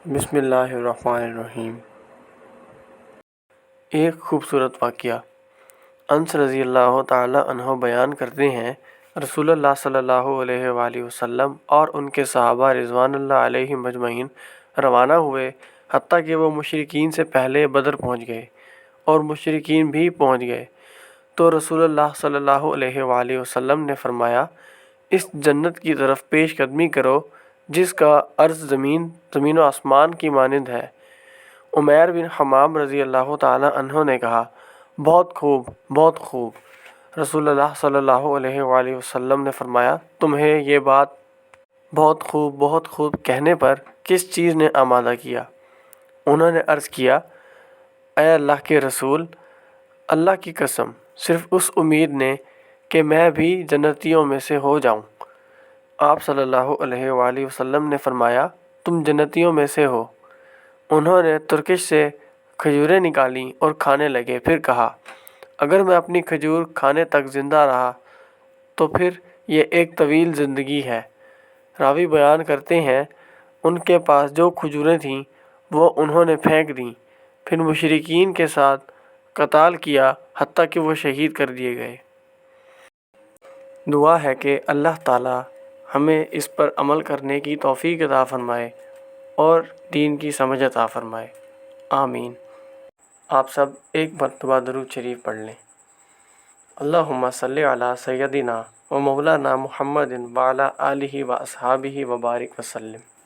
بسم اللہ الرحمن الرحیم۔ ایک خوبصورت واقعہ۔ انس رضی اللہ تعالیٰ عنہ بیان کرتے ہیں، رسول اللہ صلی اللہ علیہ وآلہ وسلم اور ان کے صحابہ رضوان اللہ علیہم اجمعین روانہ ہوئے، حتیٰ کہ وہ مشرکین سے پہلے بدر پہنچ گئے اور مشرکین بھی پہنچ گئے تو رسول اللہ صلی اللہ علیہ وآلہ وسلم نے فرمایا، اس جنت کی طرف پیش قدمی کرو جس کا عرض زمین و آسمان کی مانند ہے۔ عمیر بن حمام رضی اللہ تعالیٰ عنہ نے کہا، بہت خوب، بہت خوب۔ رسول اللہ صلی اللہ علیہ وآلہ وسلم نے فرمایا، تمہیں یہ بات بہت خوب کہنے پر کس چیز نے آمادہ کیا؟ انہوں نے عرض کیا، اے اللہ کے رسول، اللہ کی قسم، صرف اس امید نے کہ میں بھی جنتیوں میں سے ہو جاؤں۔ آپ صلی اللہ علیہ وآلہ وسلم نے فرمایا، تم جنتیوں میں سے ہو۔ انہوں نے ترکش سے کھجوریں نکالیں اور کھانے لگے، پھر کہا، اگر میں اپنی کھجور کھانے تک زندہ رہا تو پھر یہ ایک طویل زندگی ہے۔ راوی بیان کرتے ہیں، ان کے پاس جو کھجوریں تھیں وہ انہوں نے پھینک دیں، پھر مشرکین کے ساتھ قتال کیا حتیٰ کہ وہ شہید کر دیے گئے۔ دعا ہے کہ اللہ تعالیٰ ہمیں اس پر عمل کرنے کی توفیق عطا فرمائے اور دین کی سمجھ عطا فرمائے، آمین۔ آپ سب ایک مرتبہ درود شریف پڑھ لیں۔ اللہم صلی علی سیدنا و مولانا محمد وعلی آلہ و اصحابہ وبارک وسلم۔